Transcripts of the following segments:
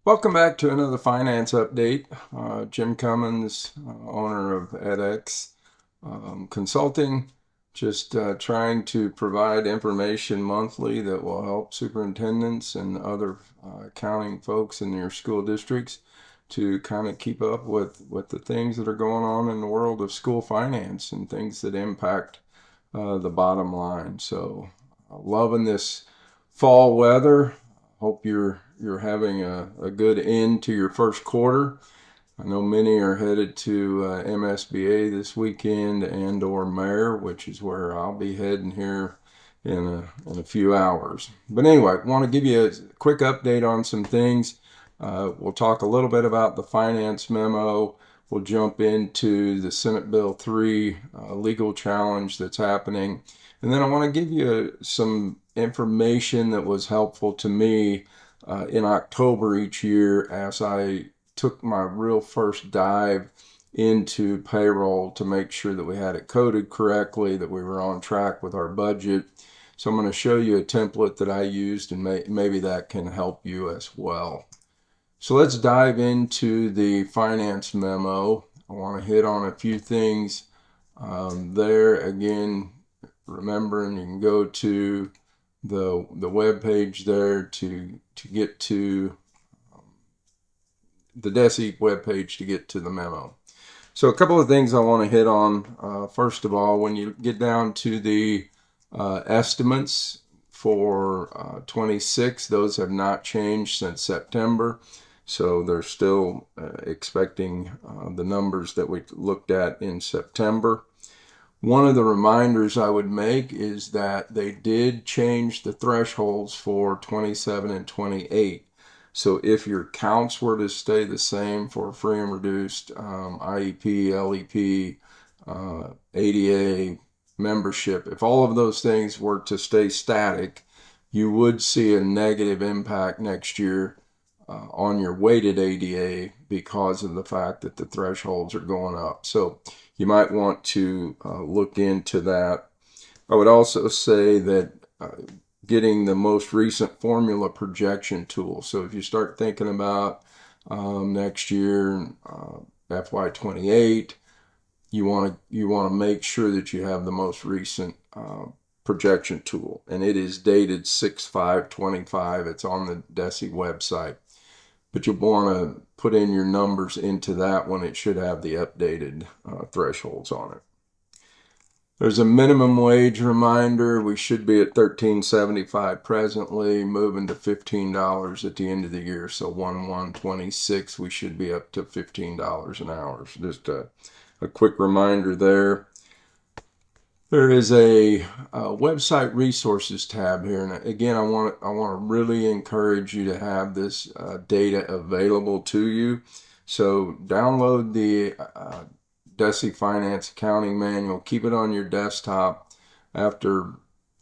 Welcome back to another finance update. Jim Cummins, owner of edX Consulting, just trying to provide information monthly that will help superintendents and other accounting folks in your school districts to kind of keep up with the things that are going on in the world of school finance and things that impact the bottom line. So, loving this fall weather. Hope you're having a good end to your first quarter. I know many are headed to MSBA this weekend and or Mayor, which is where I'll be heading here in a few hours. But anyway, I want to give you a quick update on some things. We'll talk a little bit about the finance memo. We'll jump into the Senate Bill 3 legal challenge that's happening. And then I want to give you some information that was helpful to me in October each year as I took my real first dive into payroll to make sure that we had it coded correctly, that we were on track with our budget. So I'm going to show you a template that I used, and maybe that can help you as well. So let's dive into the finance memo. I want to hit on a few things there. Again, remembering you can go to the web page there to get to the DESE web page to get to the memo. So a couple of things I want to hit on. First of all, when you get down to the estimates for 26, those have not changed since September. So they're still expecting the numbers that we looked at in September. One of the reminders I would make is that they did change the thresholds for 27 and 28. So if your counts were to stay the same for free and reduced IEP, LEP, ADA, membership, if all of those things were to stay static, you would see a negative impact next year on your weighted ADA because of the fact that the thresholds are going up. So you might want to look into that. I would also say that getting the most recent formula projection tool. So if you start thinking about next year, FY28, you want to make sure that you have the most recent projection tool, and it is dated 6/5/25. It's on the DESE website, but you'll want to put in your numbers into that one. It should have the updated thresholds on it. There's a minimum wage reminder. We should be at $13.75 presently, moving to $15 at the end of the year. So 1/1/26, we should be up to $15 an hour. So just a quick reminder there. There is a website resources tab here, and again, I want to really encourage you to have this data available to you. So download the DESE Finance Accounting Manual. Keep it on your desktop. After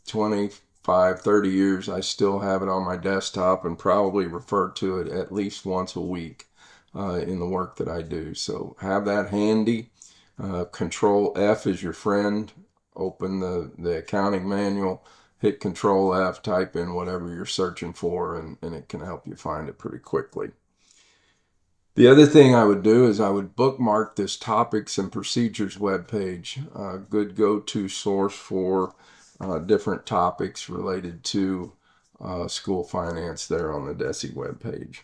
25, 30 years, I still have it on my desktop and probably refer to it at least once a week in the work that I do. So have that handy. Control F is your friend. Open the accounting manual, hit Control F, type in whatever you're searching for, and it can help you find it pretty quickly. The other thing I would do is I would bookmark this topics and procedures webpage, a good go-to source for different topics related to school finance there on the DESE webpage.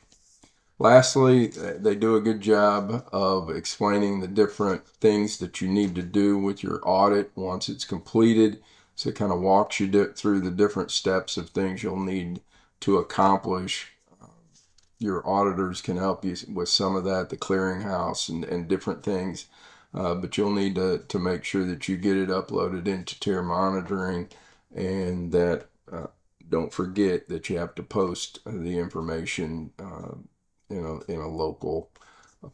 Lastly, they do a good job of explaining the different things that you need to do with your audit once it's completed. So it kind of walks you through the different steps of things you'll need to accomplish. Your auditors can help you with some of that, the clearinghouse and different things. But you'll need to make sure that you get it uploaded into tier monitoring, and that don't forget that you have to post the information in a local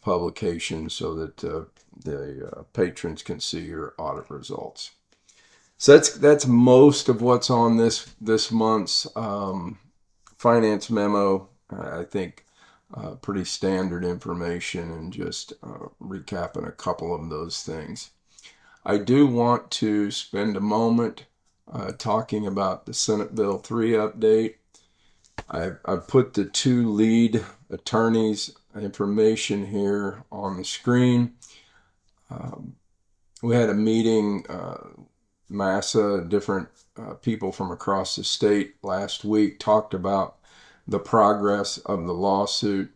publication so that the patrons can see your audit results. So that's most of what's on this month's finance memo. I think pretty standard information, and just recapping a couple of those things. I do want to spend a moment talking about the Senate Bill 3 update. I've put the two lead attorneys' information here on the screen. We had a meeting, massa, different people from across the state last week talked about the progress of the lawsuit.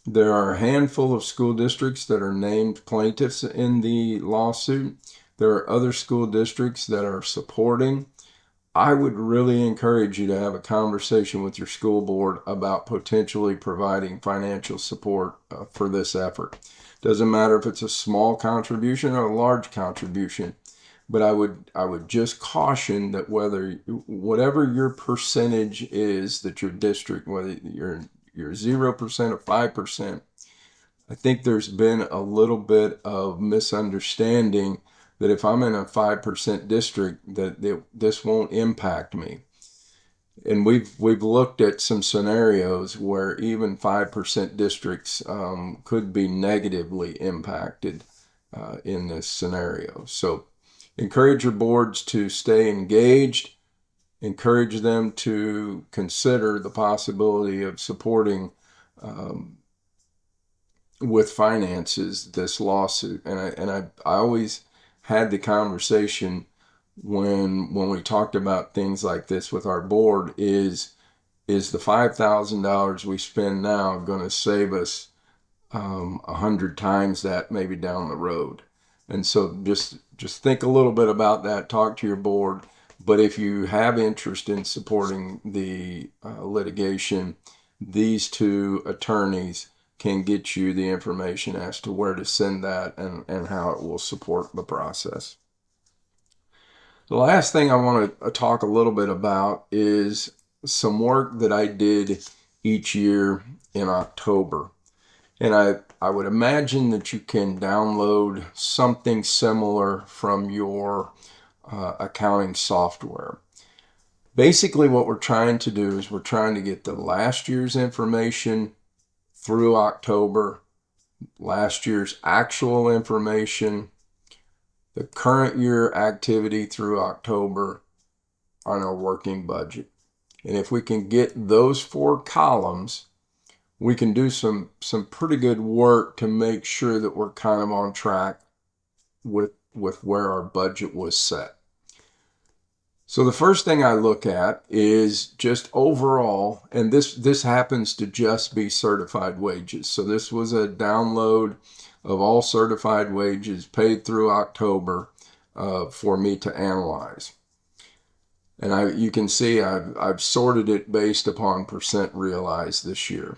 There are a handful of school districts that are named plaintiffs in the lawsuit. There are other school districts that are supporting. I would really encourage you to have a conversation with your school board about potentially providing financial support for this effort. Doesn't matter if it's a small contribution or a large contribution, but I would just caution that whatever your percentage is that your district, whether you're 0% or 5%, I think there's been a little bit of misunderstanding that if I'm in a 5% district, that this won't impact me. And we've looked at some scenarios where even 5% districts could be negatively impacted in this scenario. So encourage your boards to stay engaged. Encourage them to consider the possibility of supporting with finances this lawsuit. And I always had the conversation when we talked about things like this with our board is the $5,000 we spend now going to save us 100 times that maybe down the road? And so just think a little bit about that, talk to your board. But if you have interest in supporting the litigation, these two attorneys can get you the information as to where to send that and how it will support the process. The last thing I want to talk a little bit about is some work that I did each year in October. And I would imagine that you can download something similar from your accounting software. Basically, what we're trying to do is we're trying to get the last year's information through October, last year's actual information, the current year activity through October on our working budget. And if we can get those 4 columns, we can do some pretty good work to make sure that we're kind of on track with where our budget was set. So the first thing I look at is just overall, and this happens to just be certified wages. So this was a download of all certified wages paid through October for me to analyze. And you can see I've sorted it based upon percent realized this year,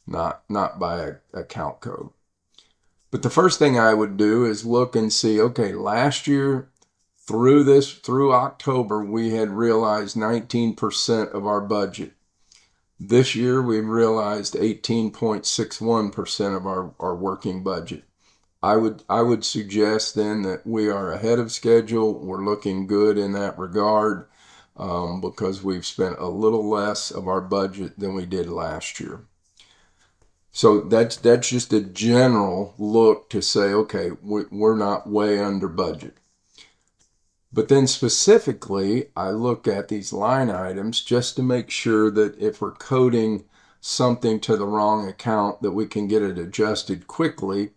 not by account code. But the first thing I would do is look and see, okay, last year through October, we had realized 19% of our budget. This year, we've realized 18.61% of our working budget. I would suggest then that we are ahead of schedule. We're looking good in that regard because we've spent a little less of our budget than we did last year. So that's just a general look to say, okay, we're not way under budget. But then specifically, I look at these line items just to make sure that if we're coding something to the wrong account, that we can get it adjusted quickly.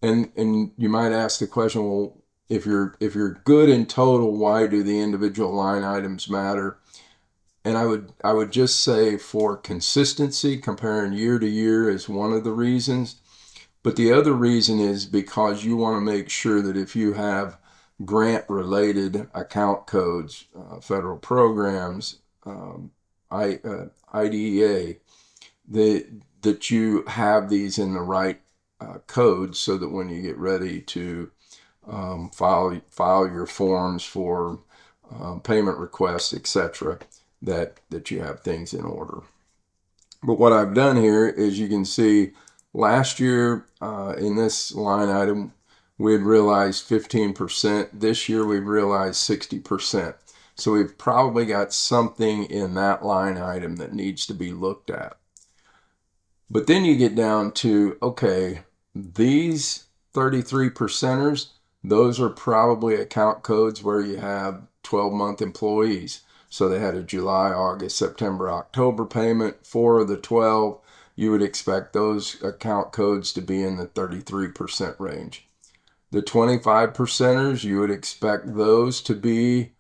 And you might ask the question, well, if you're good in total, why do the individual line items matter? And I would just say for consistency, comparing year to year is one of the reasons. But the other reason is because you want to make sure that if you have grant-related account codes, federal programs, IDEA, that you have these in the right codes so that when you get ready to file your forms for payment requests, etc., that you have things in order. But what I've done here is you can see last year in this line item, we had realized 15%. This year we've realized 60%. So we've probably got something in that line item that needs to be looked at. But then you get down to, okay, these 33%ers, those are probably account codes where you have 12-month employees. So they had a July, August, September, October payment. 4 of the 12, you would expect those account codes to be in the 33% range. The 25 percenters, you would expect those to be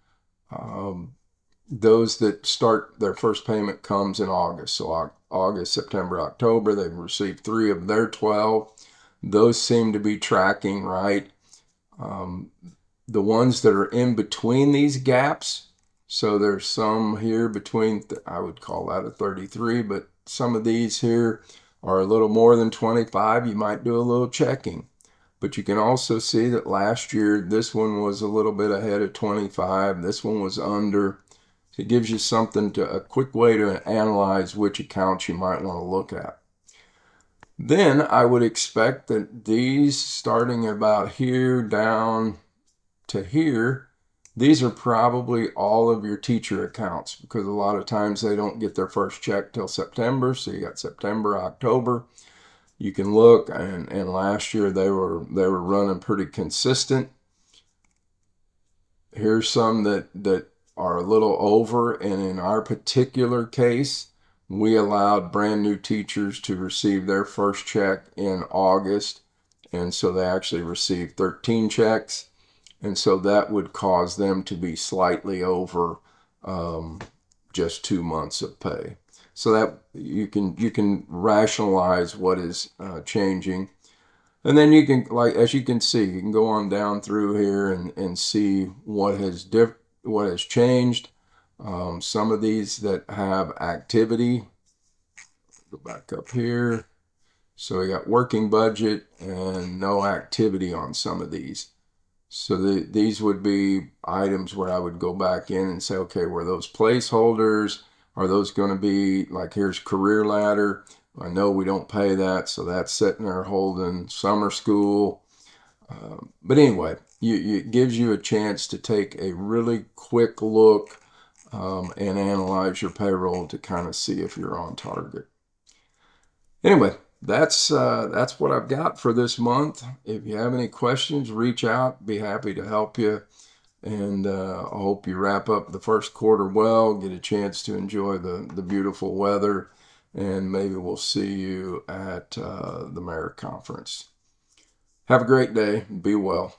those that start their first payment comes in August. So August, September, October, they've received 3 of their 12. Those seem to be tracking right. The ones that are in between these gaps, so there's some here between, I would call that a 33, but some of these here are a little more than 25. You might do a little checking. But you can also see that last year, this one was a little bit ahead of 25. This one was under. So it gives you a quick way to analyze which accounts you might want to look at. Then I would expect that these, starting about here down to here, these are probably all of your teacher accounts, because a lot of times they don't get their first check till September. So you got September, October. You can look, and last year they were running pretty consistent. Here's some that are a little over, and in our particular case, we allowed brand new teachers to receive their first check in August, and so they actually received 13 checks, and so that would cause them to be slightly over just 2 months of pay. So that you can rationalize what is changing. And then you can, like, as you can see, you can go on down through here and see what has changed. Some of these that have activity, go back up here. So we got working budget and no activity on some of these. So these would be items where I would go back in and say, okay, were those placeholders? Are those going to be, like, here's career ladder. I know we don't pay that, so that's sitting there holding summer school. But anyway, it gives you a chance to take a really quick look and analyze your payroll to kind of see if you're on target. Anyway, that's what I've got for this month. If you have any questions, reach out. Be happy to help you. And I hope you wrap up the first quarter well, get a chance to enjoy the beautiful weather, and maybe we'll see you at the Mayor Conference. Have a great day. Be well.